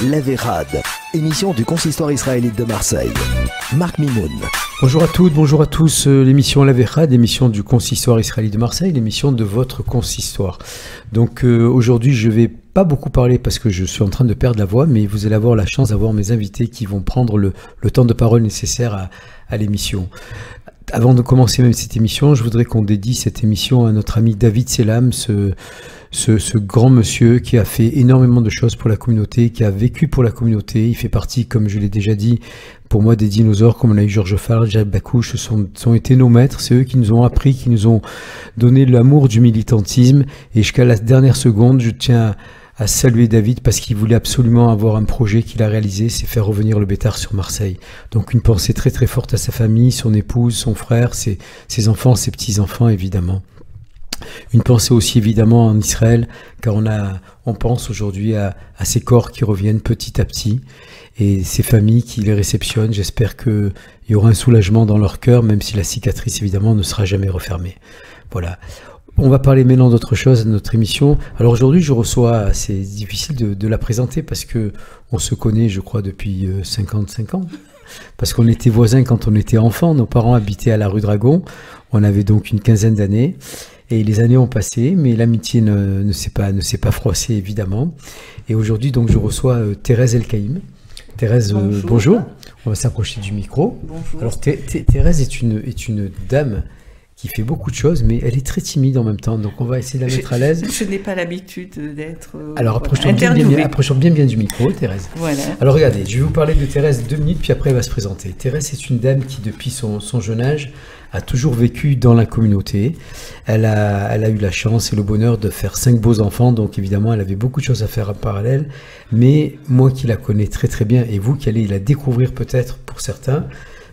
L'Averad, émission du consistoire israélite de Marseille. Marc Mimoun. Bonjour à toutes, bonjour à tous. L'émission L'Averad, l'émission du consistoire israélite de Marseille, l'émission de votre consistoire. Donc aujourd'hui, je vais pas beaucoup parler parce que je suis en train de perdre la voix, mais vous allez avoir la chance d'avoir mes invités qui vont prendre le temps de parole nécessaire à l'émission. Avant de commencer même cette émission, je voudrais qu'on dédie cette émission à notre ami David Selam, ce grand monsieur qui a fait énormément de choses pour la communauté, qui a vécu pour la communauté. Il fait partie, comme je l'ai déjà dit, pour moi, des dinosaures, comme on a eu Georges Farr, Jacques Bakouche, sont été nos maîtres. C'est eux qui nous ont appris, qui nous ont donné l'amour du militantisme. Et jusqu'à la dernière seconde, je tiens à saluer David parce qu'il voulait absolument avoir un projet qu'il a réalisé, c'est faire revenir le Bétar sur Marseille. Donc une pensée très très forte à sa famille, son épouse, son frère, ses enfants, ses petits-enfants évidemment. Une pensée aussi évidemment en Israël, car on pense aujourd'hui à ces corps qui reviennent petit à petit et ces familles qui les réceptionnent. J'espère qu'il y aura un soulagement dans leur cœur, même si la cicatrice évidemment ne sera jamais refermée. Voilà. On va parler maintenant d'autre chose à notre émission. Alors aujourd'hui, je reçois, c'est difficile de la présenter parce que on se connaît, je crois, depuis 55 ans. Parce qu'on était voisins quand on était enfant. Nos parents habitaient à la rue Dragon. On avait donc une quinzaine d'années. Et les années ont passé, mais l'amitié ne s'est pas froissée, évidemment. Et aujourd'hui, donc, je reçois Thérèse Elkaïm. Thérèse, bonjour. On va s'approcher du micro. Bonjour. Alors, Thérèse est une dame qui fait beaucoup de choses, mais elle est très timide en même temps, donc on va essayer de la mettre à l'aise. Je n'ai pas l'habitude d'être Alors approchons bien du micro, Thérèse. Voilà. Alors regardez, je vais vous parler de Thérèse 2 minutes, puis après elle va se présenter. Thérèse est une dame qui, depuis son jeune âge, a toujours vécu dans la communauté. Elle a eu la chance et le bonheur de faire 5 beaux enfants, donc évidemment elle avait beaucoup de choses à faire en parallèle, mais moi qui la connais très très bien, et vous qui allez la découvrir peut-être pour certains,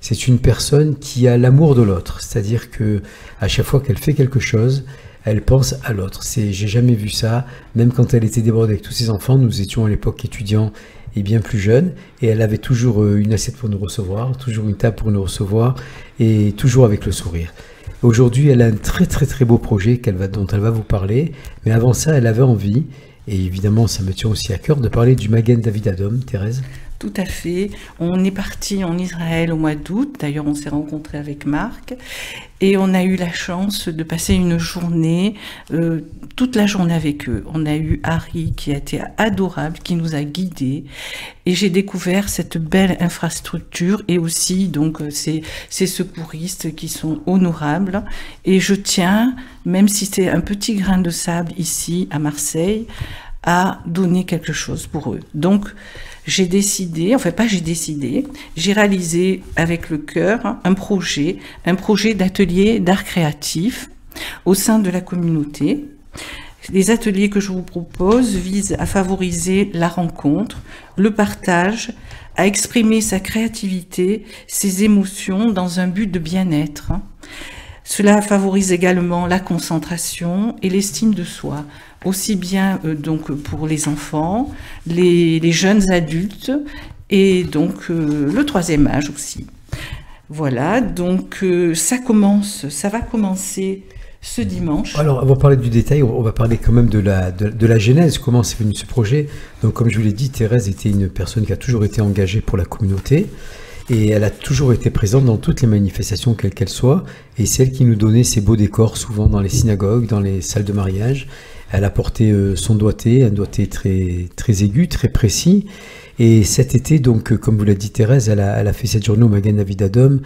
c'est une personne qui a l'amour de l'autre, c'est-à-dire que à chaque fois qu'elle fait quelque chose, elle pense à l'autre. J'ai jamais vu ça, même quand elle était débordée avec tous ses enfants, nous étions à l'époque étudiants et bien plus jeunes, et elle avait toujours une assiette pour nous recevoir, toujours une table pour nous recevoir, et toujours avec le sourire. Aujourd'hui, elle a un très très très beau projet dont elle va vous parler, mais avant ça, elle avait envie, et évidemment ça me tient aussi à cœur, de parler du Magen David Adom, Thérèse. Tout à fait. On est parti en Israël au mois d'août. D'ailleurs, on s'est rencontré avec Marc. Et on a eu la chance de passer une journée, toute la journée avec eux. On a eu Harry qui a été adorable, qui nous a guidés. Et j'ai découvert cette belle infrastructure et aussi donc ces secouristes qui sont honorables. Et je tiens, même si c'est un petit grain de sable ici à Marseille, à donner quelque chose pour eux. Donc, j'ai réalisé avec le cœur un projet d'atelier d'art créatif au sein de la communauté. Les ateliers que je vous propose visent à favoriser la rencontre, le partage, à exprimer sa créativité, ses émotions dans un but de bien-être. Cela favorise également la concentration et l'estime de soi, aussi bien donc pour les enfants, les jeunes adultes et donc le troisième âge aussi. Voilà, donc ça va commencer ce dimanche. Alors, on va parler du détail, on va parler quand même de la genèse, comment c'est venu ce projet. Donc, comme je vous l'ai dit, Thérèse était une personne qui a toujours été engagée pour la communauté. Et elle a toujours été présente dans toutes les manifestations, quelles qu'elles soient. Et c'est elle qui nous donnait ces beaux décors, souvent dans les synagogues, dans les salles de mariage. Elle a porté son doigté, un doigté très, très aigu, très précis. Et cet été, donc, comme vous l'a dit Thérèse, elle a fait cette journée au Magen David Adom.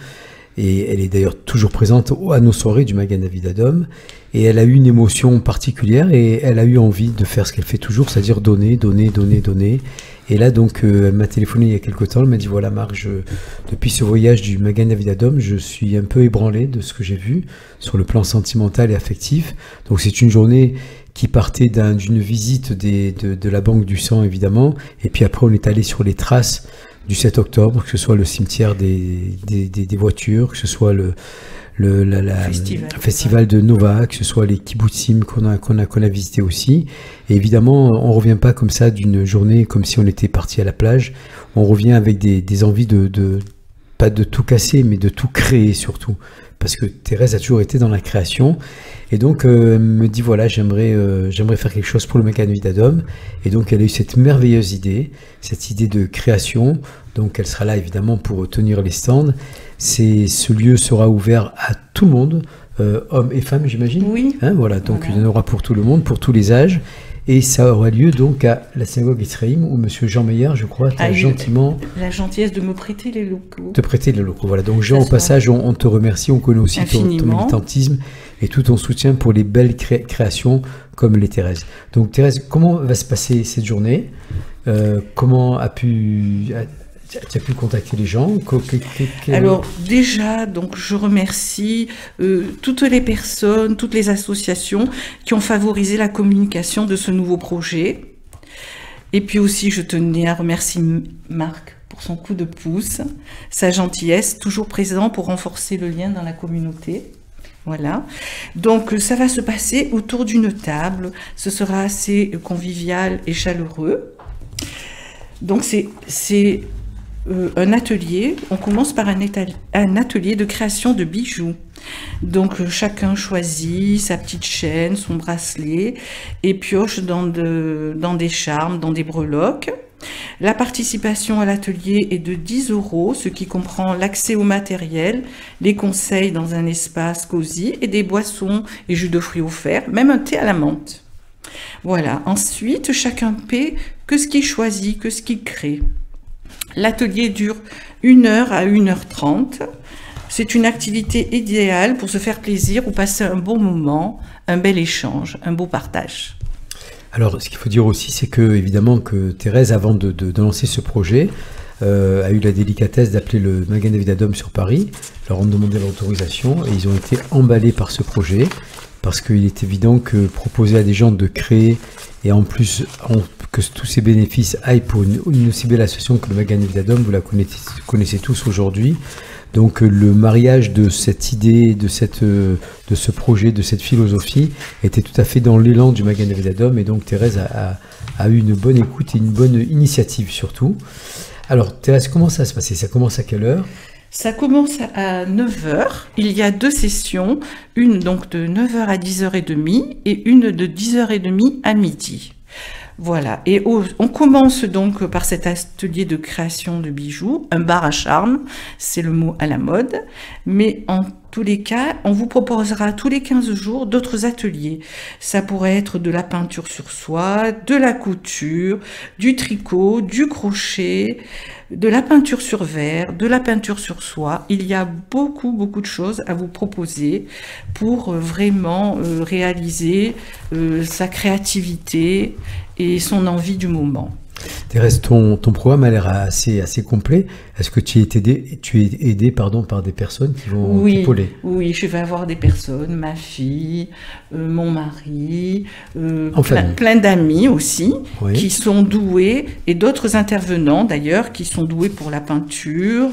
Et elle est d'ailleurs toujours présente à nos soirées du Magen David Adom. Et elle a eu une émotion particulière et elle a eu envie de faire ce qu'elle fait toujours, c'est-à-dire donner, donner, donner, donner. Et là, donc, elle m'a téléphoné il y a quelque temps, elle m'a dit, voilà Marc, depuis ce voyage du Magen David Adom, je suis un peu ébranlé de ce que j'ai vu sur le plan sentimental et affectif. Donc c'est une journée qui partait d'une visite de la Banque du Sang, évidemment, et puis après on est allé sur les traces du 7 octobre, que ce soit le cimetière des voitures, que ce soit le festival de Nova, que ce soit les kibbutzim qu'on a visité aussi. Et évidemment, on revient pas comme ça d'une journée comme si on était parti à la plage. On revient avec des envies pas de tout casser, mais de tout créer surtout. parce que Thérèse a toujours été dans la création. Et donc, elle me dit, voilà, j'aimerais faire quelque chose pour le Magan David Adom. Et donc, elle a eu cette merveilleuse idée, cette idée de création. Donc, elle sera là, évidemment, pour tenir les stands. Ce lieu sera ouvert à tout le monde, hommes et femmes, j'imagine. Oui. Hein, voilà, donc il y en aura pour tout le monde, pour tous les âges. Et ça aura lieu donc à la synagogue Israël, où M. Jean Meyer, je crois, a gentiment... La gentillesse de me prêter les locaux. Te prêter les locaux, voilà. Donc Jean, au passage, on te remercie, on connaît aussi ton militantisme et tout ton soutien pour les belles créations comme les Thérèse. Donc Thérèse, comment va se passer cette journée? Comment tu as pu contacter les gens? Alors déjà, donc je remercie toutes les personnes, toutes les associations qui ont favorisé la communication de ce nouveau projet. Et puis aussi, je tenais à remercier Marc pour son coup de pouce, sa gentillesse, toujours présent pour renforcer le lien dans la communauté. Voilà. Donc ça va se passer autour d'une table. Ce sera assez convivial et chaleureux. Donc c'est un atelier, on commence par un atelier de création de bijoux. Donc chacun choisit sa petite chaîne, son bracelet et pioche dans des charmes, dans des breloques. La participation à l'atelier est de 10 €, ce qui comprend l'accès au matériel, les conseils dans un espace cosy et des boissons et jus de fruits offerts, même un thé à la menthe. Voilà. Ensuite, chacun paie que ce qu'il choisit, que ce qu'il crée. L'atelier dure 1 heure à 1h30. C'est une activité idéale pour se faire plaisir ou passer un bon moment, un bel échange, un beau partage. Alors, ce qu'il faut dire aussi, c'est que, évidemment, que Thérèse, avant de lancer ce projet, a eu la délicatesse d'appeler le Magan David Adom sur Paris, leur ont demandé l'autorisation et ils ont été emballés par ce projet parce qu'il est évident que proposer à des gens de créer et en plus que tous ces bénéfices aillent pour une aussi belle association que le Magan David Adom, vous la connaissez tous aujourd'hui. Donc le mariage de cette idée, de ce projet, de cette philosophie était tout à fait dans l'élan du Magan David Adom et donc Thérèse a eu une bonne écoute et une bonne initiative surtout. Alors Thérèse, comment ça va se passer? Ça commence à quelle heure? Ça commence à 9 h. Il y a 2 sessions, une donc de 9 h à 10h30 et une de 10h30 à midi. Voilà, et on commence donc par cet atelier de création de bijoux, un bar à charme, c'est le mot à la mode, mais en tous les cas, on vous proposera tous les 15 jours d'autres ateliers. Ça pourrait être de la peinture sur soie, de la couture, du tricot, du crochet, de la peinture sur verre, de la peinture sur soie. Il y a beaucoup de choses à vous proposer pour vraiment réaliser sa créativité et son envie du moment. Thérèse, ton programme a l'air assez complet. Est-ce que tu es aidée par des personnes qui vont t'épauler? Oui, je vais avoir des personnes, ma fille, mon mari, plein d'amis aussi, oui, qui sont doués, et d'autres intervenants d'ailleurs qui sont doués pour la peinture,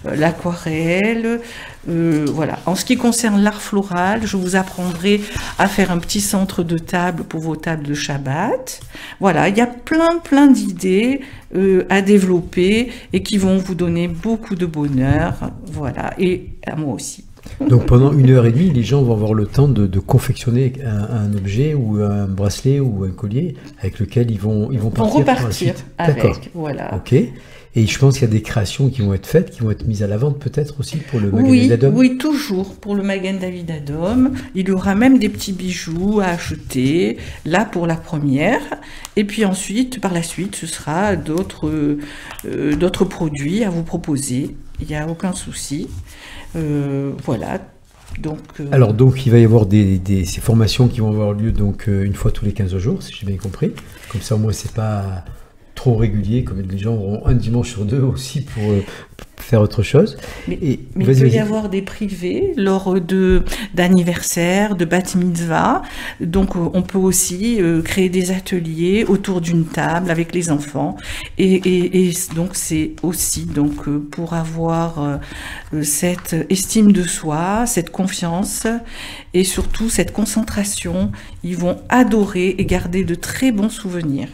l'aquarelle. Voilà. En ce qui concerne l'art floral, je vous apprendrai à faire un petit centre de table pour vos tables de Shabbat. Voilà, il y a plein d'idées à développer et qui vont vous donner beaucoup de bonheur. Voilà, et à moi aussi. Donc pendant 1h30, les gens vont avoir le temps de confectionner un objet ou un bracelet ou un collier avec lequel ils vont partir repartir par la suite. Avec, voilà. Ok. Et je pense qu'il y a des créations qui vont être faites, qui vont être mises à la vente peut-être aussi pour le Magan David Adom. Oui, toujours pour le Magan David Adom. Il y aura même des petits bijoux à acheter, là pour la première. Et puis ensuite, par la suite, ce sera d'autres produits à vous proposer. Il n'y a aucun souci. Voilà. Alors donc il va y avoir ces formations qui vont avoir lieu donc une fois tous les 15 jours, si j'ai bien compris. Comme ça au moins c'est pas trop régulier, comme les gens auront un dimanche sur 2 aussi pour faire autre chose. Mais il peut y avoir des privés lors d'anniversaires, de bat mitzvah. Donc on peut aussi créer des ateliers autour d'une table avec les enfants. Et donc c'est aussi pour avoir cette estime de soi, cette confiance et surtout cette concentration. Ils vont adorer et garder de très bons souvenirs.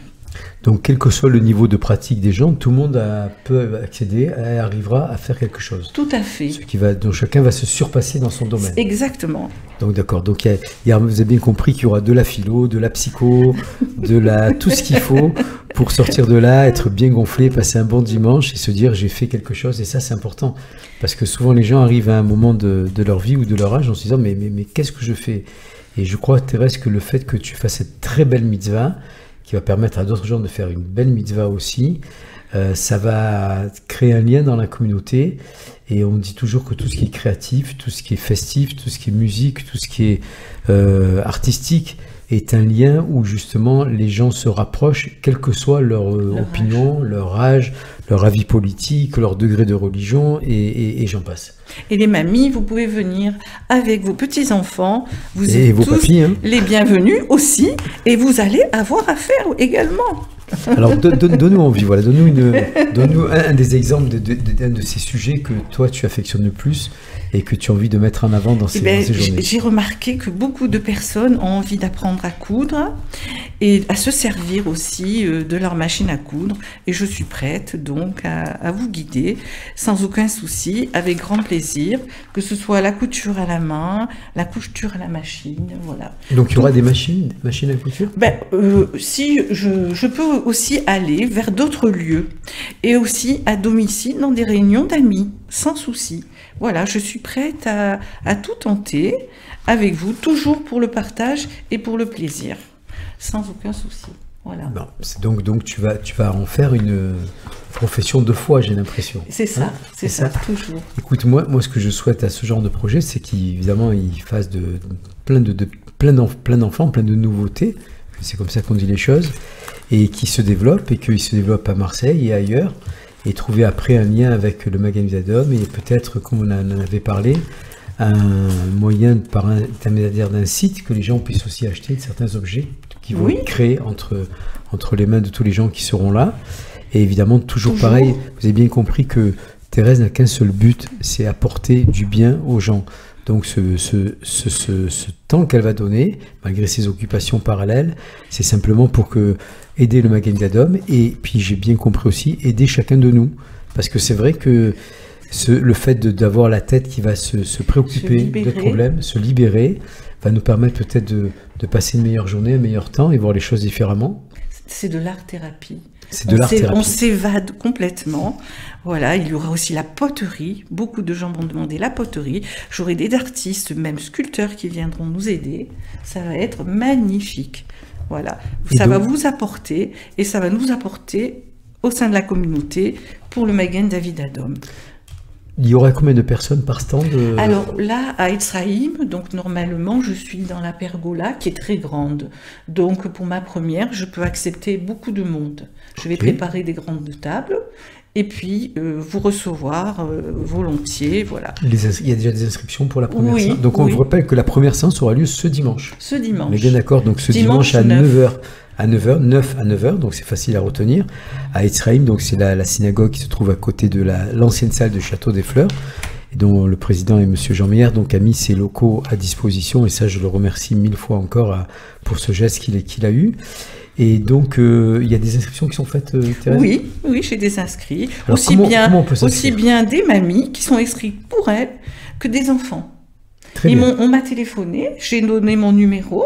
Donc, quel que soit le niveau de pratique des gens, tout le monde peut accéder, arrivera à faire quelque chose. Tout à fait. Donc, chacun va se surpasser dans son domaine. Exactement. Donc, d'accord. Donc, vous avez bien compris qu'il y aura de la philo, de la psycho, tout ce qu'il faut pour sortir de là, être bien gonflé, passer un bon dimanche et se dire j'ai fait quelque chose. Et ça, c'est important. Parce que souvent, les gens arrivent à un moment de leur vie ou de leur âge en se disant mais qu'est-ce que je fais? Et je crois, Thérèse, que le fait que tu fasses cette très belle mitzvah, qui va permettre à d'autres gens de faire une belle mitzvah aussi, ça va créer un lien dans la communauté. Et on dit toujours que tout ce qui est créatif, tout ce qui est festif, tout ce qui est musique, tout ce qui est artistique est un lien où justement les gens se rapprochent, quelle que soit leur opinion, leur âge, leur avis politique, leur degré de religion, et j'en passe. Et les mamies, vous pouvez venir avec vos petits-enfants, vous et êtes vos tous papis, hein. les bienvenus aussi, et vous allez avoir affaire également. Alors donne-nous envie, voilà, donne-nous un des exemples d'un de ces sujets que toi tu affectionnes le plus et que tu as envie de mettre en avant dans ces journées. J'ai remarqué que beaucoup de personnes ont envie d'apprendre à coudre et à se servir aussi de leur machine à coudre, et je suis prête donc à vous guider sans aucun souci, avec grand plaisir, que ce soit la couture à la main, la couture à la machine, voilà. Donc il y aura des machines à couture? Si je peux aussi aller vers d'autres lieux et aussi à domicile dans des réunions d'amis, sans souci. Voilà, je suis prête à tout tenter avec vous, toujours pour le partage et pour le plaisir, sans aucun souci. Voilà. Bon, donc tu vas en faire une profession de foi, j'ai l'impression. C'est ça, c'est ça, toujours. Écoute, moi, ce que je souhaite à ce genre de projet, c'est qu'évidemment, il fasse plein d'enfants, plein de nouveautés. C'est comme ça qu'on dit les choses, et qui se développe, et qu'il se développe à Marseille et ailleurs, et trouver après un lien avec le Magasin d'Adam, et peut-être, comme on en avait parlé, un moyen par intermédiaire d'un site que les gens puissent aussi acheter certains objets qui vont être créés entre les mains de tous les gens qui seront là. Et évidemment, toujours pareil, vous avez bien compris que Thérèse n'a qu'un seul but, c'est apporter du bien aux gens. Donc ce temps qu'elle va donner, malgré ses occupations parallèles, c'est simplement pour aider le Magasin d'Adam, et puis j'ai bien compris aussi, aider chacun de nous. Parce que c'est vrai que le fait d'avoir la tête qui va se préoccuper des problèmes, se libérer, va nous permettre peut-être de passer une meilleure journée, un meilleur temps, et voir les choses différemment. C'est de l'art-thérapie. On s'évade complètement. Voilà, il y aura aussi la poterie. Beaucoup de gens vont demander la poterie. J'aurai des artistes, même sculpteurs, qui viendront nous aider. Ça va être magnifique. Voilà, ça va vous apporter, et ça va nous apporter au sein de la communauté pour le Magasin David Adom. Il y aura combien de personnes par stand? Alors là, à Etzraïm, donc normalement, je suis dans la pergola qui est très grande. Donc pour ma première, je peux accepter beaucoup de monde. Je vais préparer des grandes tables et puis vous recevoir volontiers, voilà. Il y a déjà des inscriptions pour la première séance. Donc on vous rappelle que la première séance aura lieu ce dimanche. Ce dimanche. On est bien d'accord, donc ce dimanche à 9h. À 9h, donc c'est facile à retenir, à Etzraïm, donc c'est la synagogue qui se trouve à côté de l'ancienne salle de Château des Fleurs, et dont le président est monsieur Jean Meyer, donc a mis ses locaux à disposition, et ça je le remercie 1000 fois encore pour ce geste qu'il a eu. Et donc il y a des inscriptions qui sont faites, Thérèse? Oui, j'ai des inscrits. Alors, comment on peut aussi bien des mamies qui sont inscrites pour elles que des enfants. On m'a téléphoné, j'ai donné mon numéro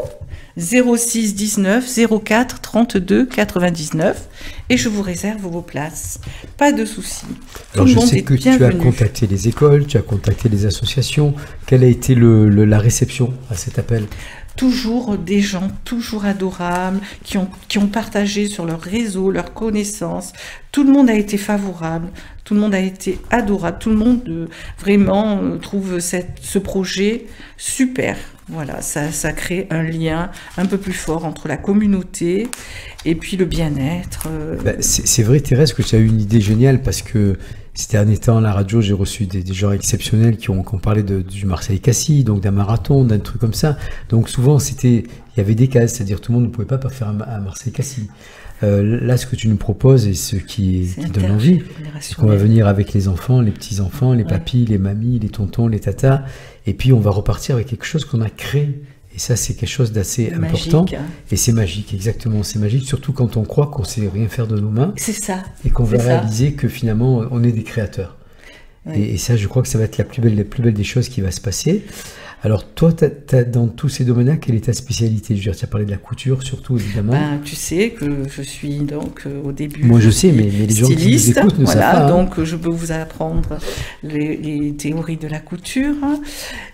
06 19 04 32 99 et je vous réserve vos places. Pas de souci. Alors je sais que tu as contacté les écoles, tu as contacté les associations. Quelle a été la réception à cet appel? Toujours des gens toujours adorables qui ont partagé sur leur réseau, leurs connaissances. Tout le monde a été favorable, tout le monde a été adorable, tout le monde vraiment trouve ce projet super. Voilà, ça crée un lien un peu plus fort entre la communauté et puis le bien-être. C'est vrai, Thérèse, que tu as eu une idée géniale, parce que ces derniers temps à la radio, j'ai reçu des gens exceptionnels qui ont parlé du Marseille-Cassis, donc d'un marathon, d'un truc comme ça. Donc souvent, il y avait des cases, c'est-à-dire tout le monde ne pouvait pas faire un Marseille-Cassis. Là, ce que tu nous proposes et ce qui donne envie, c'est qu'on va venir avec les enfants, les petits-enfants, les papis, les mamies, les tontons, les tatas, et puis on va repartir avec quelque chose qu'on a créé. Et ça, c'est quelque chose d'assez important. Magique, hein. Et c'est magique, exactement. C'est magique, surtout quand on croit qu'on ne sait rien faire de nos mains. C'est ça. Et qu'on va C'est ça. réaliser que finalement, on est des créateurs. Oui. Et ça, je crois que ça va être la plus belle des choses qui va se passer. Alors, toi, dans tous ces domaines-là, quelle est ta spécialité? Je veux dire, tu as parlé de la couture, surtout, évidemment. Ben, tu sais que je suis donc au début. Moi, je sais, mais les gens qui nous styliste, écoutent ne savent voilà, pas. Hein. donc je peux vous apprendre les théories de la couture.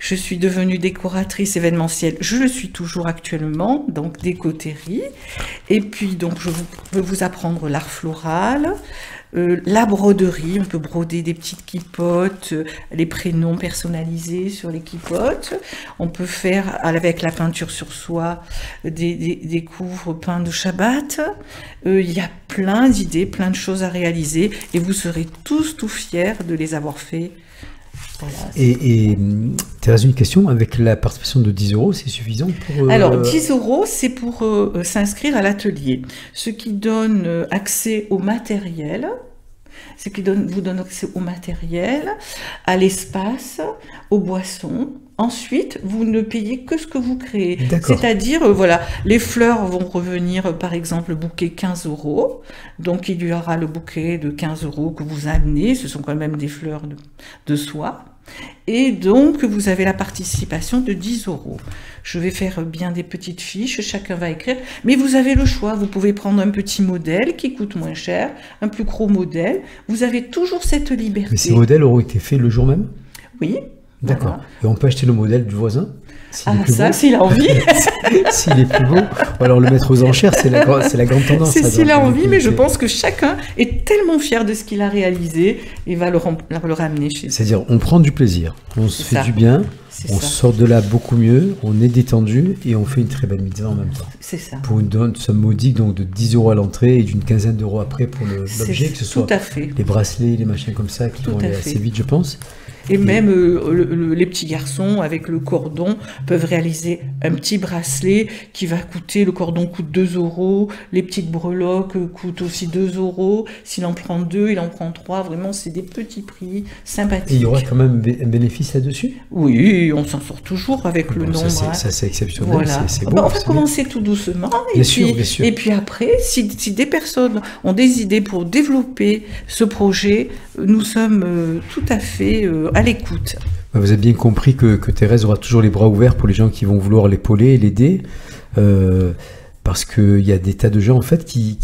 Je suis devenue décoratrice événementielle. Je le suis toujours actuellement, donc décoterie. Et puis, donc, je peux vous apprendre l'art floral. La broderie, on peut broder des petites quipotes, les prénoms personnalisés sur les quipotes. On peut faire avec la peinture sur soie des couvres peints de Shabbat. Il y a plein d'idées, plein de choses à réaliser et vous serez tous tout fiers de les avoir fait. Voilà, Et Thérèse, une question, avec la participation de 10 €, c'est suffisant pour... Alors, 10 €, c'est pour s'inscrire à l'atelier. Ce qui donne accès au matériel, vous donne accès au matériel, à l'espace, aux boissons. Ensuite, vous ne payez que ce que vous créez. C'est-à-dire, voilà, les fleurs vont revenir, par exemple, le bouquet 15 €. Donc, il y aura le bouquet de 15 € que vous amenez. Ce sont quand même des fleurs de soie. Et donc, vous avez la participation de 10 €. Je vais faire bien des petites fiches, chacun va écrire, mais vous avez le choix. Vous pouvez prendre un petit modèle qui coûte moins cher, un plus gros modèle. Vous avez toujours cette liberté. Mais ces modèles auront été faits le jour même? Oui. D'accord. Voilà. Et on peut acheter le modèle du voisin? S'il a envie. S'il est plus beau, ou alors le mettre aux enchères, c'est la grande tendance. C'est s'il a envie, mais je pense que chacun est tellement fier de ce qu'il a réalisé et va le ramener chez lui. C'est-à-dire, on prend du plaisir, on se fait du bien, on sort de là beaucoup mieux, on est détendu et on fait une très belle mitzvah en même temps. C'est ça. Pour une somme modique donc de 10 € à l'entrée et d'une quinzaine d'euros après pour l'objet, que ce soit les bracelets, les machins comme ça qui vont aller assez vite, je pense. Et même les petits garçons avec le cordon peuvent réaliser un petit bracelet qui va coûter, le cordon coûte 2 €, les petites breloques coûtent aussi 2 €, s'il en prend 2, il en prend 3, vraiment c'est des petits prix sympathiques. Et il y aura quand même un bénéfice là-dessus? Oui, on s'en sort toujours avec le nombre. Ça c'est exceptionnel, voilà. c'est beau. On va commencer tout doucement bien sûr. Et puis après, si des personnes ont des idées pour développer ce projet, nous sommes tout à fait à l'écoute. Vous avez bien compris que Thérèse aura toujours les bras ouverts pour les gens qui vont vouloir l'épauler et l'aider, parce qu'il y a des tas de gens en fait qui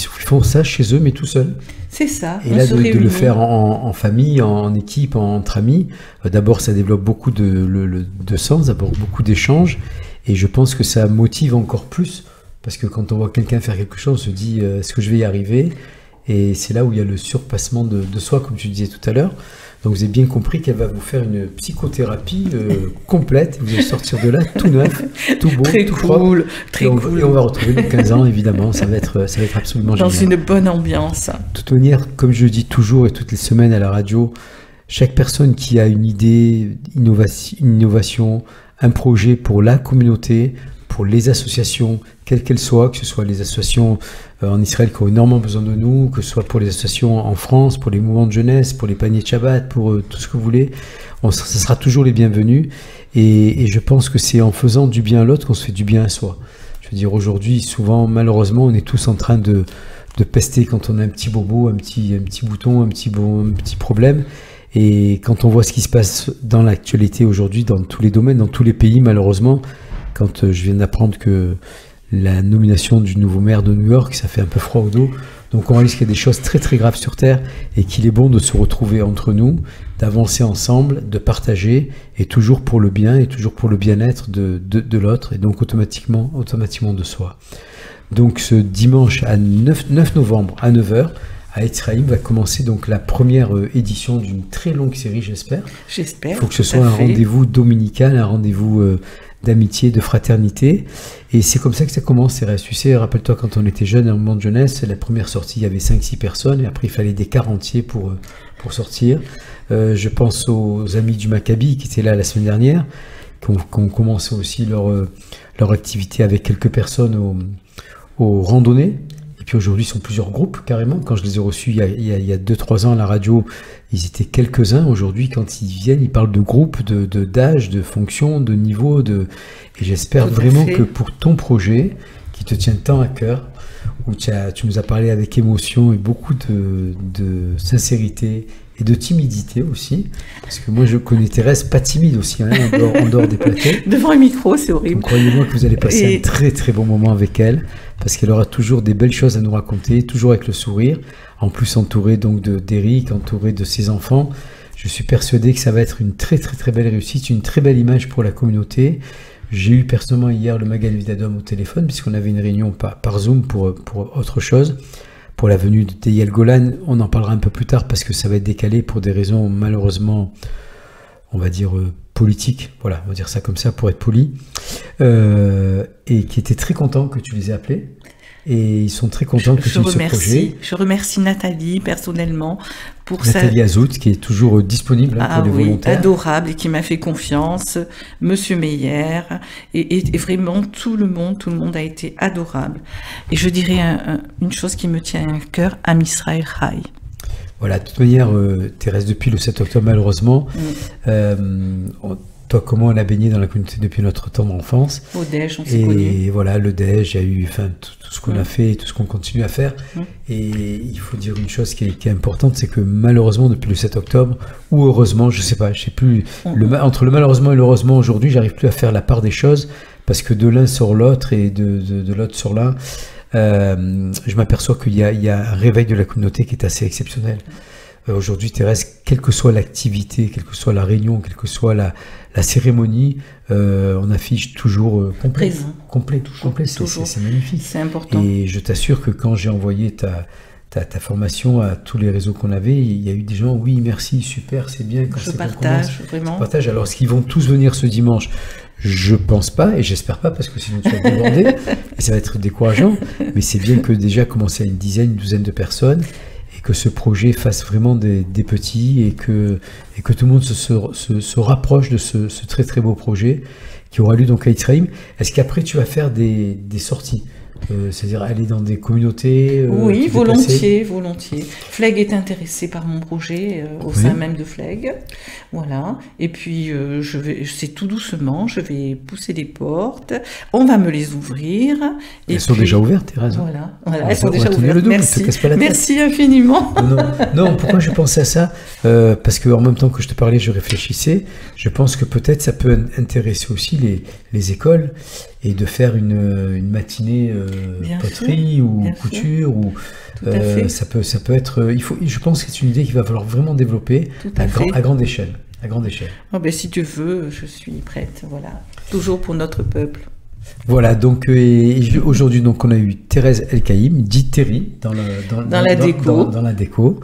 font ça chez eux mais tout seuls. C'est ça. Et là de le faire en famille, en équipe, entre amis, d'abord ça développe beaucoup de sens, d'abord beaucoup d'échanges, et je pense que ça motive encore plus, parce que quand on voit quelqu'un faire quelque chose, on se dit est-ce que je vais y arriver? Et c'est là où il y a le surpassement de soi, comme tu disais tout à l'heure. Donc vous avez bien compris qu'elle va vous faire une psychothérapie complète. Vous allez sortir de là tout neuf, tout beau, très tout cool, propre. très cool. Et on va retrouver nos 15 ans, évidemment. Ça va être absolument génial. Dans une bonne ambiance. De toute manière, comme je le dis toujours et toutes les semaines à la radio, chaque personne qui a une idée, une innovation, un projet pour la communauté, pour les associations, quelles qu'elles soient, que ce soit les associations en Israël qui ont énormément besoin de nous, que ce soit pour les associations en France, pour les mouvements de jeunesse, pour les paniers de Shabbat, pour tout ce que vous voulez, ça sera toujours les bienvenus. Et je pense que c'est en faisant du bien à l'autre qu'on se fait du bien à soi. Je veux dire, aujourd'hui, souvent, malheureusement, on est tous en train de pester quand on a un petit bobo, un petit bouton, un petit problème. Et quand on voit ce qui se passe dans l'actualité aujourd'hui, dans tous les domaines, dans tous les pays, malheureusement, quand je viens d'apprendre que la nomination du nouveau maire de New York, ça fait un peu froid au dos. Donc on réalise qu'il y a des choses très très graves sur Terre et qu'il est bon de se retrouver entre nous, d'avancer ensemble, de partager, et toujours pour le bien et toujours pour le bien-être de l'autre, et donc automatiquement de soi. Donc ce dimanche 9 novembre à 9 h, à Etzraïm va commencer donc la première édition d'une très longue série, j'espère. J'espère. Il faut que ce soit un rendez-vous dominical, un rendez-vous d'amitié, de fraternité. Et c'est comme ça que ça commence, Thérèse. Tu sais, rappelle-toi quand on était jeune, à un moment de jeunesse, la première sortie, il y avait 5-6 personnes, et après il fallait des cars entiers pour sortir. Je pense aux amis du Maccabi qui étaient là la semaine dernière, qui ont commencé aussi leur activité avec quelques personnes aux randonnées. Et puis aujourd'hui, ils sont plusieurs groupes, carrément. Quand je les ai reçus il y a 2-3 ans à la radio, ils étaient quelques-uns. Aujourd'hui, quand ils viennent, ils parlent de groupes, d'âge, de fonctions, de niveau. Et j'espère vraiment que pour ton projet, qui te tient tant à cœur, où tu nous as parlé avec émotion et beaucoup de sincérité et de timidité aussi, parce que moi je connais Thérèse pas timide aussi, hein, en dehors des plateaux. Devant un micro, c'est horrible. Croyez-moi que vous allez passer un très très bon moment avec elle, parce qu'elle aura toujours des belles choses à nous raconter, toujours avec le sourire, en plus entourée donc d'Éric, entourée de ses enfants. Je suis persuadé que ça va être une très très très belle réussite, une très belle image pour la communauté. J'ai eu personnellement hier le Magan Vidadom au téléphone, puisqu'on avait une réunion par Zoom pour autre chose, pour la venue de Deyel Golan. On en parlera un peu plus tard, parce que ça va être décalé pour des raisons malheureusement, on va dire, politiques. Voilà, on va dire ça comme ça pour être poli. Et qui étaient très contents que tu les aies appelés. Et ils sont très contents que tu aies ce projet. Je remercie Nathalie personnellement pour Nathalie Azout, qui est toujours disponible pour les volontaires. Adorable, et qui m'a fait confiance. Monsieur Meyer, et vraiment tout le monde a été adorable. Et je dirais une chose qui me tient à cœur, Am Israël Chai. Voilà, de toute manière, Thérèse, depuis le 7 octobre, malheureusement, toi, comment on a baigné dans la communauté depuis notre temps d'enfance. Au DEJ, on s'est connus. Et voilà, le DEJ, il y a eu tout ce qu'on a fait, tout ce qu'on continue à faire. Et il faut dire une chose qui est importante, c'est que malheureusement, depuis le 7 octobre, ou heureusement, je sais plus, entre le malheureusement et l'heureusement aujourd'hui, j'arrive plus à faire la part des choses, parce que de l'un sur l'autre et de l'autre sur l'un, je m'aperçois qu'il y a un réveil de la communauté qui est assez exceptionnel. Aujourd'hui, Thérèse, quelle que soit l'activité, quelle que soit la réunion, quelle que soit la cérémonie, on affiche toujours complet. C'est magnifique. C'est important. Et je t'assure que quand j'ai envoyé ta formation à tous les réseaux qu'on avait, il y a eu des gens, oui, merci, super, c'est bien. Quand je partage, vraiment. Je partage. Alors, est-ce qu'ils vont tous venir ce dimanche ? Je pense pas, et j'espère pas, parce que sinon tu vas débordé, et ça va être décourageant. Mais c'est bien que déjà commencer à une douzaine de personnes, que ce projet fasse vraiment des petits, et que tout le monde se rapproche de ce très très beau projet qui aura lieu donc à Yitzhak. Est-ce qu'après tu vas faire des sorties, c'est-à-dire aller dans des communautés Oui, volontiers. Fleg est intéressé par mon projet au sein même de Fleg. Voilà. Et puis, c'est tout doucement, je vais pousser des portes. On va me les ouvrir. Elles sont déjà ouvertes, Thérèse. Voilà, elles sont déjà ouvertes. Merci. Merci infiniment. Non, pourquoi je pensais à ça parce qu'en même temps que je te parlais, je réfléchissais. Je pense que peut-être ça peut intéresser aussi les écoles, et de faire une matinée poterie ou couture, ou ça peut être. Je pense que c'est une idée qu'il va falloir vraiment développer à grande échelle. Oh ben, si tu veux, je suis prête. Voilà, toujours pour notre peuple. Voilà, donc aujourd'hui donc on a eu Thérèse Elkaïm, dit Terry, dans la déco.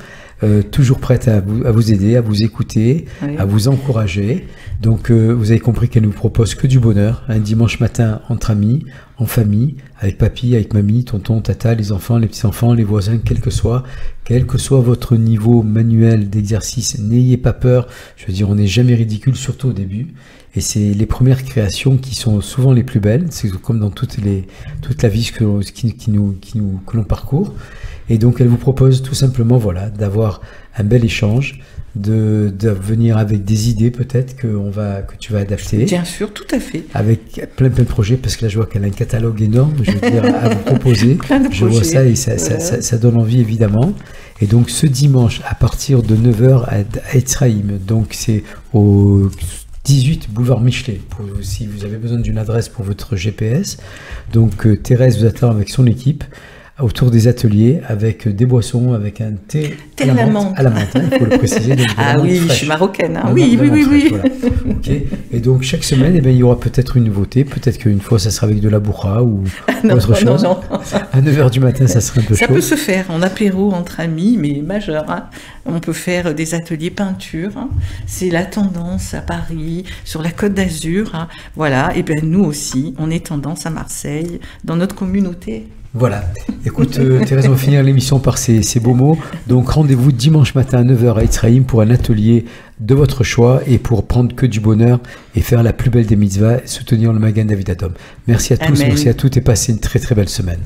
Toujours prête à vous aider, à vous écouter, à vous encourager. Donc vous avez compris qu'elle nous propose que du bonheur, un dimanche matin entre amis, en famille, avec papy, avec mamie, tonton, tata, les enfants, les petits-enfants, les voisins, quel que soit votre niveau manuel d'exercice, n'ayez pas peur. Je veux dire, on n'est jamais ridicule, surtout au début. Et c'est les premières créations qui sont souvent les plus belles. C'est comme dans toute la vie que l'on parcourt. Et donc, elle vous propose tout simplement, d'avoir un bel échange, de venir avec des idées peut-être que tu vas adapter. Bien sûr, tout à fait. Avec plein de projets, parce que là, je vois qu'elle a un catalogue énorme, je veux dire, à vous proposer. Je vois ça et ça donne envie, évidemment. Et donc, ce dimanche, à partir de 9h à Etzraïm, donc c'est au 18 boulevard Michelet, si vous avez besoin d'une adresse pour votre GPS. Donc, Thérèse vous attend avec son équipe autour des ateliers, avec des boissons, avec un thé à la menthe, il faut le préciser. Donc je suis marocaine. Oui. Voilà. Okay. Et donc chaque semaine, il y aura peut-être une nouveauté, peut-être qu'une fois ça sera avec de la bourra ou autre chose. Non. À 9h du matin, ça serait un peu chaud. Ça peut se faire en apéro entre amis, mais majeur. Hein. On peut faire des ateliers peinture. Hein. C'est la tendance à Paris, sur la Côte d'Azur. Hein. Voilà, et bien nous aussi, on est tendance à Marseille, dans notre communauté. Voilà. Écoute, Thérèse, on va finir l'émission par ces beaux mots. Donc, rendez-vous dimanche matin à 9h à Etzraïm pour un atelier de votre choix et pour prendre que du bonheur et faire la plus belle des mitzvahs, soutenir le Magan David Adom. Merci à tous, merci à toutes et passez une très très belle semaine.